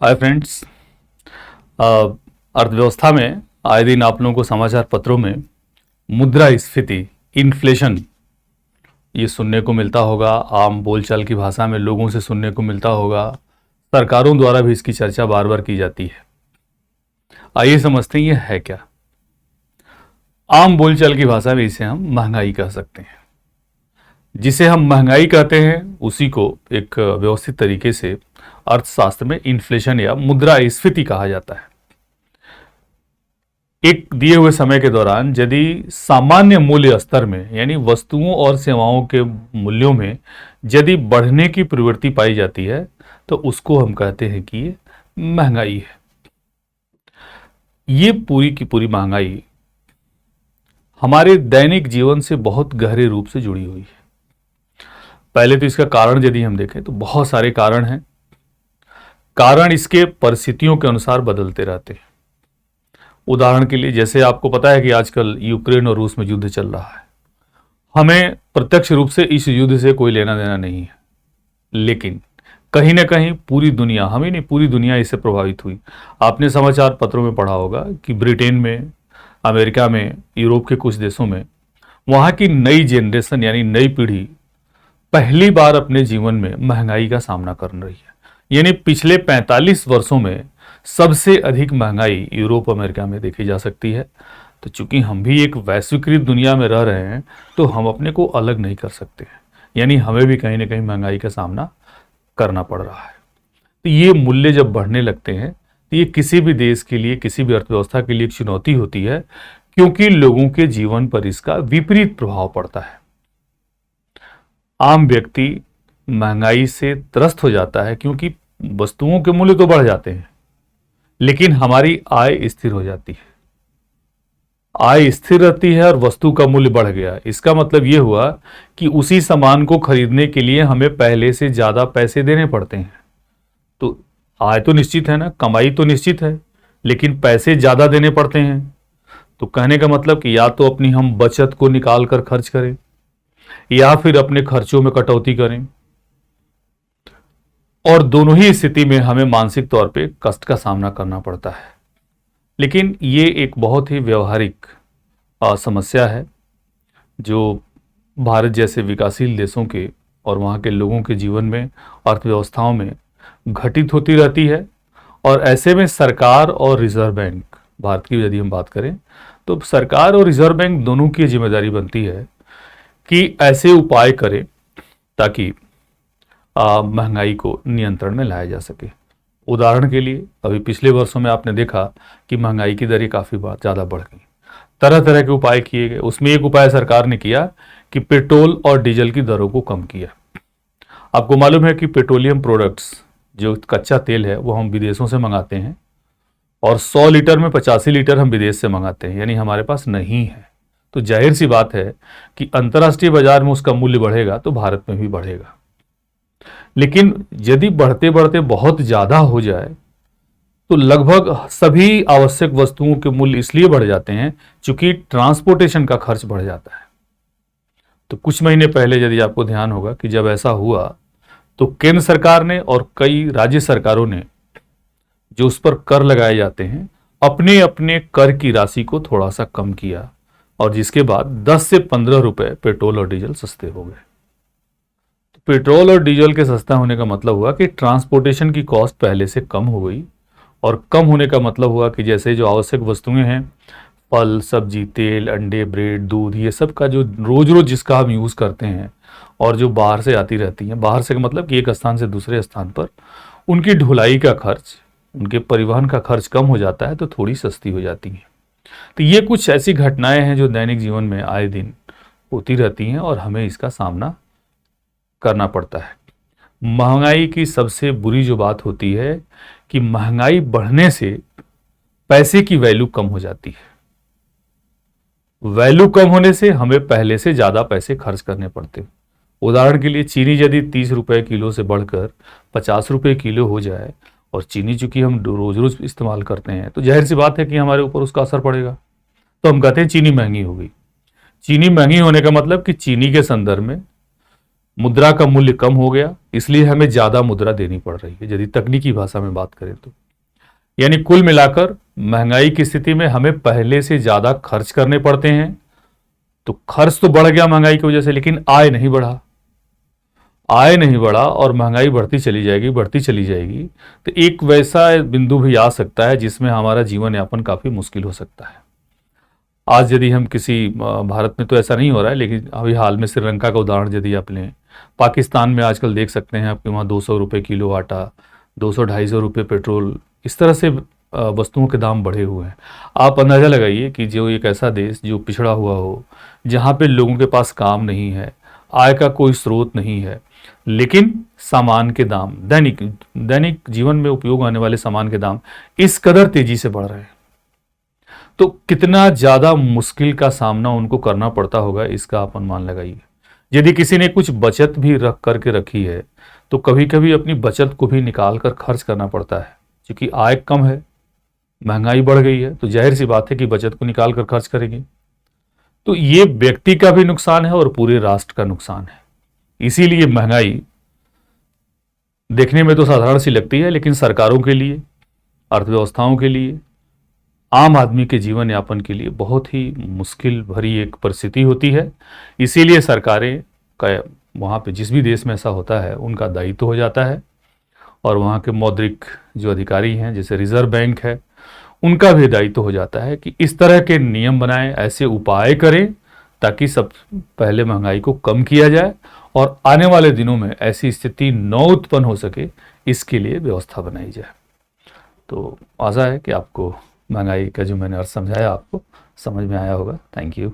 Hi friends. अर्थव्यवस्था में आए दिन आप लोगों को समाचार पत्रों में मुद्रास्फीति, इन्फ्लेशन, ये सुनने को मिलता होगा। आम बोलचाल की भाषा में लोगों से सुनने को मिलता होगा। सरकारों द्वारा भी इसकी चर्चा बार बार की जाती है। आइए समझते हैं ये है क्या। आम बोलचाल की भाषा में इसे हम महंगाई कह सकते हैं। जिसे हम महंगाई कहते हैं उसी को एक व्यवस्थित तरीके से अर्थशास्त्र में इन्फ्लेशन या मुद्रास्फीति कहा जाता है। एक दिए हुए समय के दौरान यदि सामान्य मूल्य स्तर में यानी वस्तुओं और सेवाओं के मूल्यों में यदि बढ़ने की प्रवृत्ति पाई जाती है तो उसको हम कहते हैं कि ये महंगाई है। ये पूरी की पूरी महंगाई हमारे दैनिक जीवन से बहुत गहरे रूप से जुड़ी हुई है। पहले तो इसका कारण यदि हम देखें तो बहुत सारे कारण हैं। कारण इसके परिस्थितियों के अनुसार बदलते रहते हैं। उदाहरण के लिए जैसे आपको पता है कि आजकल यूक्रेन और रूस में युद्ध चल रहा है। हमें प्रत्यक्ष रूप से इस युद्ध से कोई लेना देना नहीं है, लेकिन कहीं ना कहीं पूरी दुनिया, हमें नहीं पूरी दुनिया इससे प्रभावित हुई। आपने समाचार पत्रों में पढ़ा होगा कि ब्रिटेन में, अमेरिका में, यूरोप के कुछ देशों में वहाँ की नई जनरेशन यानी नई पीढ़ी पहली बार अपने जीवन में महंगाई का सामना कर रही है। यानी पिछले 45 वर्षों में सबसे अधिक महंगाई यूरोप अमेरिका में देखी जा सकती है। तो चूंकि हम भी एक वैश्वीकृत दुनिया में रह रहे हैं तो हम अपने को अलग नहीं कर सकते हैं। यानी हमें भी कहीं ना कहीं महंगाई का सामना करना पड़ रहा है। तो ये मूल्य जब बढ़ने लगते हैं तो ये किसी भी देश के लिए, किसी भी अर्थव्यवस्था के लिए एक चुनौती होती है, क्योंकि लोगों के जीवन पर इसका विपरीत प्रभाव पड़ता है। आम व्यक्ति महंगाई से त्रस्त हो जाता है क्योंकि वस्तुओं के मूल्य तो बढ़ जाते हैं, लेकिन हमारी आय स्थिर हो जाती है। आय स्थिर रहती है और वस्तु का मूल्य बढ़ गया। इसका मतलब यह हुआ कि उसी सामान को खरीदने के लिए हमें पहले से ज्यादा पैसे देने पड़ते हैं। तो आय तो निश्चित है ना, कमाई तो निश्चित है, लेकिन पैसे ज्यादा देने पड़ते हैं। तो कहने का मतलब कि या तो अपनी हम बचत को निकाल कर खर्च करें या फिर अपने खर्चों में कटौती करें, और दोनों ही स्थिति में हमें मानसिक तौर पे कष्ट का सामना करना पड़ता है। लेकिन ये एक बहुत ही व्यवहारिक समस्या है जो भारत जैसे विकासशील देशों के और वहाँ के लोगों के जीवन में, अर्थव्यवस्थाओं में घटित होती रहती है। और ऐसे में सरकार और रिजर्व बैंक, भारत की यदि हम बात करें तो सरकार और रिजर्व बैंक दोनों की जिम्मेदारी बनती है कि ऐसे उपाय करें ताकि महंगाई को नियंत्रण में लाया जा सके। उदाहरण के लिए अभी पिछले वर्षों में आपने देखा कि महंगाई की दरें काफ़ी ज़्यादा बढ़ गई। तरह तरह के उपाय किए गए। उसमें एक उपाय सरकार ने किया कि पेट्रोल और डीजल की दरों को कम किया। आपको मालूम है कि पेट्रोलियम प्रोडक्ट्स, जो कच्चा तेल है, वो हम विदेशों से मंगाते हैं और 100 लीटर में 85 लीटर हम विदेश से मंगाते हैं, यानी हमारे पास नहीं है। तो जाहिर सी बात है कि अंतर्राष्ट्रीय बाजार में उसका मूल्य बढ़ेगा तो भारत में भी बढ़ेगा। लेकिन यदि बढ़ते बढ़ते बहुत ज़्यादा हो जाए तो लगभग सभी आवश्यक वस्तुओं के मूल्य इसलिए बढ़ जाते हैं क्योंकि ट्रांसपोर्टेशन का खर्च बढ़ जाता है। तो कुछ महीने पहले यदि आपको ध्यान होगा कि जब ऐसा हुआ तो केंद्र सरकार ने और कई राज्य सरकारों ने जो उस पर कर लगाए जाते हैं, अपने अपने कर की राशि को थोड़ा सा कम किया, और जिसके बाद 10 से 15 रुपए पेट्रोल और डीजल सस्ते हो गए। पेट्रोल और डीजल के सस्ता होने का मतलब हुआ कि ट्रांसपोर्टेशन की कॉस्ट पहले से कम हो गई, और कम होने का मतलब हुआ कि जैसे जो आवश्यक वस्तुएं हैं, फल, सब्जी, तेल, अंडे, ब्रेड, दूध, ये सब का जो रोज रोज जिसका हम यूज़ करते हैं और जो बाहर से आती रहती हैं, बाहर से का मतलब कि एक स्थान से दूसरे स्थान पर उनकी ढुलाई का खर्च, उनके परिवहन का खर्च कम हो जाता है, तो थोड़ी सस्ती हो जाती हैं। तो ये कुछ ऐसी घटनाएं हैं जो दैनिक जीवन में आए दिन होती रहती हैं और हमें इसका सामना करना पड़ता है। महंगाई की सबसे बुरी जो बात होती है कि महंगाई बढ़ने से पैसे की वैल्यू कम हो जाती है। वैल्यू कम होने से हमें पहले से ज्यादा पैसे खर्च करने पड़ते हैं। उदाहरण के लिए चीनी यदि 30 रुपए किलो से बढ़कर 50 रुपए किलो हो जाए, और चीनी चूंकि हम रोज रोज इस्तेमाल करते हैं तो जाहिर सी बात है कि हमारे ऊपर उसका असर पड़ेगा। तो हम कहते हैं चीनी महंगी हो गई। चीनी महंगी होने का मतलब कि चीनी के संदर्भ में मुद्रा का मूल्य कम हो गया, इसलिए हमें ज़्यादा मुद्रा देनी पड़ रही है, यदि तकनीकी भाषा में बात करें तो। यानी कुल मिलाकर महंगाई की स्थिति में हमें पहले से ज़्यादा खर्च करने पड़ते हैं। तो खर्च तो बढ़ गया महंगाई की वजह से, लेकिन आय नहीं बढ़ा। आय नहीं बढ़ा और महंगाई बढ़ती चली जाएगी, बढ़ती चली जाएगी, तो एक वैसा बिंदु भी आ सकता है जिसमें हमारा जीवन यापन काफ़ी मुश्किल हो सकता है। आज यदि हम किसी भारत में तो ऐसा नहीं हो रहा है, लेकिन अभी हाल में श्रीलंका का उदाहरण यदि आप लें, पाकिस्तान में आजकल देख सकते हैं आपके वहाँ 200 रुपये किलो आटा, 200-250 रुपये पेट्रोल, इस तरह से वस्तुओं के दाम बढ़े हुए हैं। आप अंदाज़ा लगाइए कि जो एक ऐसा देश जो पिछड़ा हुआ हो, जहाँ पे लोगों के पास काम नहीं है, आय का कोई स्रोत नहीं है, लेकिन सामान के दाम, दैनिक दैनिक जीवन में उपयोग आने वाले सामान के दाम इस कदर तेजी से बढ़ रहे हैं, तो कितना ज़्यादा मुश्किल का सामना उनको करना पड़ता होगा, इसका आप अनुमान लगाइए। यदि किसी ने कुछ बचत भी रख करके रखी है, तो कभी कभी अपनी बचत को भी निकाल कर खर्च करना पड़ता है, क्योंकि आय कम है, महंगाई बढ़ गई है, तो जाहिर सी बात है कि बचत को निकाल कर खर्च करेंगे। तो ये व्यक्ति का भी नुकसान है और पूरे राष्ट्र का नुकसान है। इसीलिए महंगाई देखने में तो साधारण सी लगती है, लेकिन सरकारों के लिए, अर्थव्यवस्थाओं के लिए, आम आदमी के जीवन यापन के लिए बहुत ही मुश्किल भरी एक परिस्थिति होती है। इसीलिए सरकारें का वहाँ पे जिस भी देश में ऐसा होता है उनका दायित्व हो जाता है, और वहाँ के मौद्रिक जो अधिकारी हैं, जैसे रिजर्व बैंक है, उनका भी दायित्व हो जाता है कि इस तरह के नियम बनाएं, ऐसे उपाय करें ताकि सब पहले महंगाई को कम किया जाए और आने वाले दिनों में ऐसी स्थिति न उत्पन्न हो सके, इसके लिए व्यवस्था बनाई जाए। तो आशा है कि आपको महंगाई का जो मैंने अर्थ समझाया आपको समझ में आया होगा। Thank you.